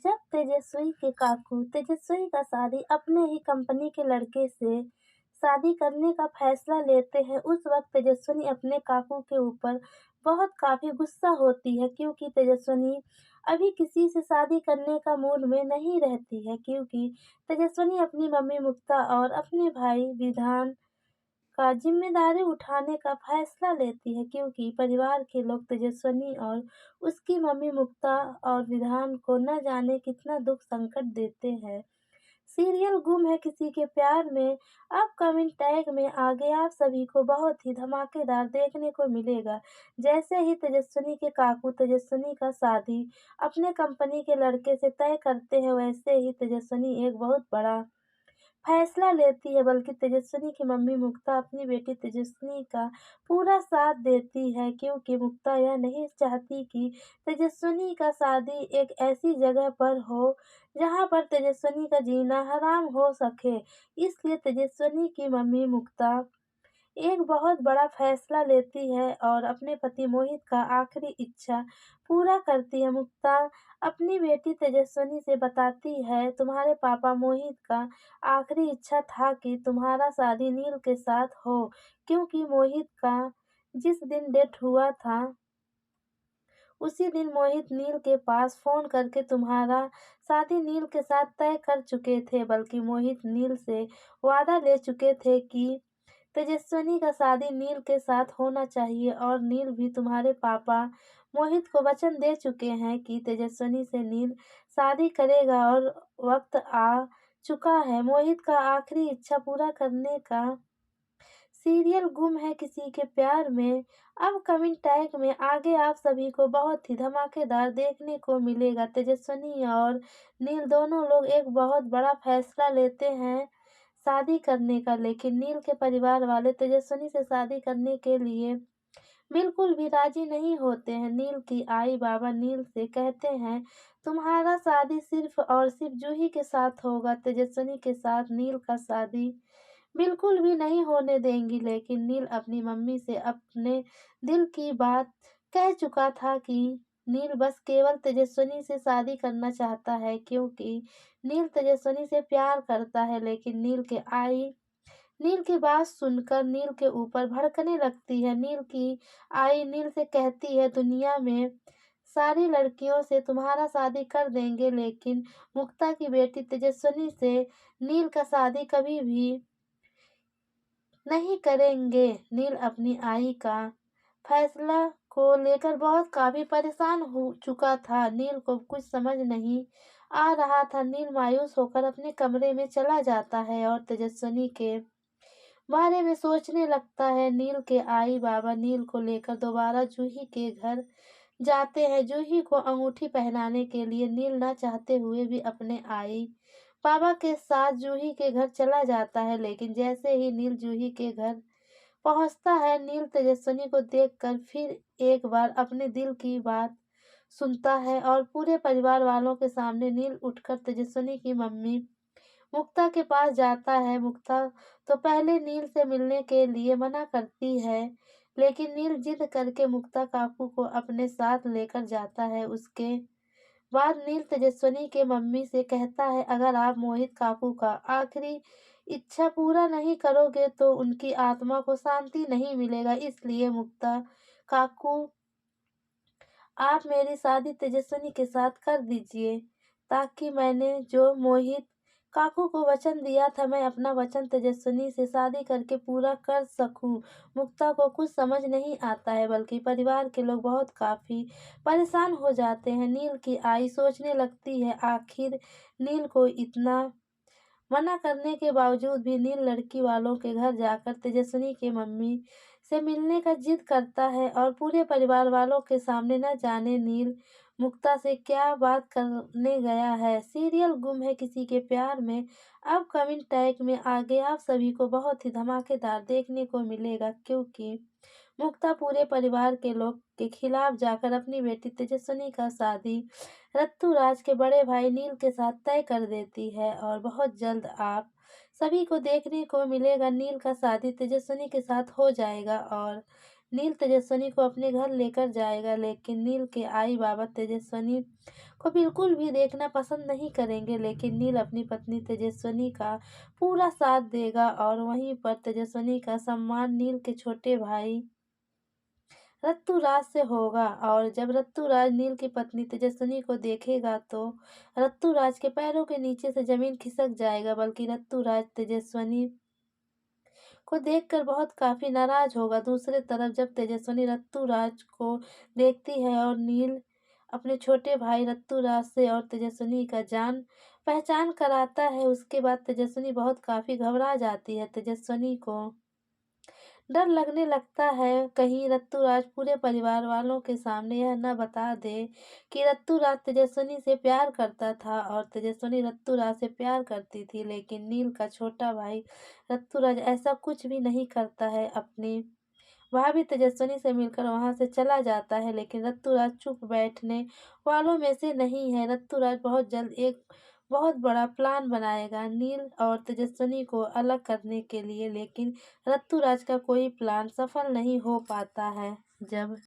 जब तेजस्वी के काकू तेजस्वी का शादी अपने ही कंपनी के लड़के से शादी करने का फैसला लेते हैं, उस वक्त तेजस्विनी अपने काकू के ऊपर बहुत काफ़ी गुस्सा होती है क्योंकि तेजस्विनी अभी किसी से शादी करने का मूड में नहीं रहती है क्योंकि तेजस्विनी अपनी मम्मी मुक्ता और अपने भाई विधान का ज़िम्मेदारी उठाने का फैसला लेती है क्योंकि परिवार के लोग तेजस्विनी और उसकी मम्मी मुक्ता और विधान को न जाने कितना दुःख संकट देते हैं। सीरियल गुम है किसी के प्यार में अपकमिंग टैग में आगे आप सभी को बहुत ही धमाकेदार देखने को मिलेगा। जैसे ही तेजस्विनी के काकू तेजस्विनी का शादी अपने कंपनी के लड़के से तय करते हैं, वैसे ही तेजस्विनी एक बहुत बड़ा फैसला लेती है, बल्कि तेजस्विनी की मम्मी मुक्ता अपनी बेटी तेजस्विनी का पूरा साथ देती है क्योंकि मुक्ता यह नहीं चाहती कि तेजस्विनी का शादी एक ऐसी जगह पर हो जहां पर तेजस्विनी का जीना हराम हो सके। इसलिए तेजस्विनी की मम्मी मुक्ता एक बहुत बड़ा फैसला लेती है और अपने पति मोहित का आखिरी इच्छा पूरा करती है। मुक्ता अपनी बेटी तेजस्विनी से बताती है, तुम्हारे पापा मोहित का आखिरी इच्छा था कि तुम्हारा शादी नील के साथ हो क्योंकि मोहित का जिस दिन डेथ हुआ था उसी दिन मोहित नील के पास फ़ोन करके तुम्हारा शादी नील के साथ तय कर चुके थे, बल्कि मोहित नील से वादा ले चुके थे कि तेजस्विनी का शादी नील के साथ होना चाहिए और नील भी तुम्हारे पापा मोहित को वचन दे चुके हैं कि तेजस्विनी से नील शादी करेगा और वक्त आ चुका है मोहित का आखिरी इच्छा पूरा करने का। सीरियल गुम है किसी के प्यार में अपकमिंग टैग में आगे आप सभी को बहुत ही धमाकेदार देखने को मिलेगा। तेजस्विनी और नील दोनों लोग एक बहुत बड़ा फैसला लेते हैं शादी करने का, लेकिन नील के परिवार वाले तेजस्विनी से शादी करने के लिए बिल्कुल भी राजी नहीं होते हैं। नील की आई बाबा नील से कहते हैं, तुम्हारा शादी सिर्फ और सिर्फ जूही के साथ होगा, तेजस्विनी के साथ नील का शादी बिल्कुल भी नहीं होने देंगी। लेकिन नील अपनी मम्मी से अपने दिल की बात कह चुका था कि नील बस केवल तेजस्विनी से शादी करना चाहता है क्योंकि नील तेजस्विनी से प्यार करता है। लेकिन नील की बात सुनकर नील के ऊपर भड़कने लगती है। नील की आई नील से कहती है, दुनिया में सारी लड़कियों से तुम्हारा शादी कर देंगे लेकिन मुक्ता की बेटी तेजस्विनी से नील का शादी कभी भी नहीं करेंगे। नील अपनी आई का फैसला को लेकर बहुत काफी परेशान हो चुका था। नील को कुछ समझ नहीं आ रहा था। नील मायूस होकर अपने कमरे में चला जाता है और तेजस्विनी के बारे में सोचने लगता है। नील के आई बाबा नील को लेकर दोबारा जूही के घर जाते हैं। जूही को अंगूठी पहनाने के लिए नील न चाहते हुए भी अपने आई बाबा के साथ जूही के घर चला जाता है, लेकिन जैसे ही नील जूही के घर पहुंचता है, नील तेजस्विनी को देखकर फिर एक बार अपने दिल की बात सुनता है और पूरे परिवार वालों के सामने नील उठकर तेजस्विनी की मम्मी मुक्ता के पास जाता है। मुक्ता तो पहले नील से मिलने के लिए मना करती है, लेकिन नील जिद करके मुक्ता काकू को अपने साथ लेकर जाता है। उसके बाद नील तेजस्विनी के मम्मी से कहता है, अगर आप मोहित काकू का आखिरी इच्छा पूरा नहीं करोगे तो उनकी आत्मा को शांति नहीं मिलेगा। इसलिए मुक्ता काकू, आप मेरी शादी तेजस्विनी के साथ कर दीजिए ताकि मैंने जो मोहित काकू को वचन दिया था, मैं अपना वचन तेजस्विनी से शादी करके पूरा कर सकूं। मुक्ता को कुछ समझ नहीं आता है, बल्कि परिवार के लोग बहुत काफी परेशान हो जाते हैं। नील की आई सोचने लगती है, आखिर नील को इतना मना करने के बावजूद भी नील लड़की वालों के घर जाकर तेजस्विनी की मम्मी से मिलने का जिद करता है और पूरे परिवार वालों के सामने न जाने नील मुक्ता से क्या बात करने गया है। सीरियल गुम है किसी के प्यार में अपकमिंग टैग में आगे आप सभी को बहुत ही धमाकेदार देखने को मिलेगा क्योंकि मुक्ता पूरे परिवार के लोग के खिलाफ जाकर अपनी बेटी तेजस्विनी का शादी रत्तूराज के बड़े भाई नील के साथ तय कर देती है और बहुत जल्द आप सभी को देखने को मिलेगा नील का शादी तेजस्विनी के साथ हो जाएगा और नील तेजस्विनी को अपने घर लेकर जाएगा, लेकिन नील के आई बाबा तेजस्विनी को बिल्कुल भी देखना पसंद नहीं करेंगे। लेकिन नील अपनी पत्नी तेजस्विनी का पूरा साथ देगा और वहीं पर तेजस्विनी का सम्मान नील के छोटे भाई रत्तूराज से होगा। और जब रत्तूराज नील की पत्नी तेजस्विनी को देखेगा तो रत्तूराज के पैरों के नीचे से जमीन खिसक जाएगा, बल्कि रत्तूराज तेजस्विनी को देखकर बहुत काफी नाराज होगा। दूसरी तरफ जब तेजस्विनी रत्तूराज को देखती है और नील अपने छोटे भाई रत्तूराज से और तेजस्विनी का जान पहचान कराता है, उसके बाद तेजस्विनी बहुत काफी घबरा जाती है। तेजस्विनी को डर लगने लगता है कहीं रत्तूराज पूरे परिवार वालों के सामने यह न बता दे कि रत्तूराज तेजस्विनी से प्यार करता था और तेजस्विनी रत्तूराज से प्यार करती थी। लेकिन नील का छोटा भाई रत्तूराज ऐसा कुछ भी नहीं करता है। अपनी भाभी तेजस्विनी से मिलकर वहां से चला जाता है, लेकिन रत्तूराज चुप बैठने वालों में से नहीं है। रत्तूराज बहुत जल्द एक बहुत बड़ा प्लान बनाएगा नील और तेजस्विनी को अलग करने के लिए, लेकिन रत्तूराज का कोई प्लान सफल नहीं हो पाता है। जब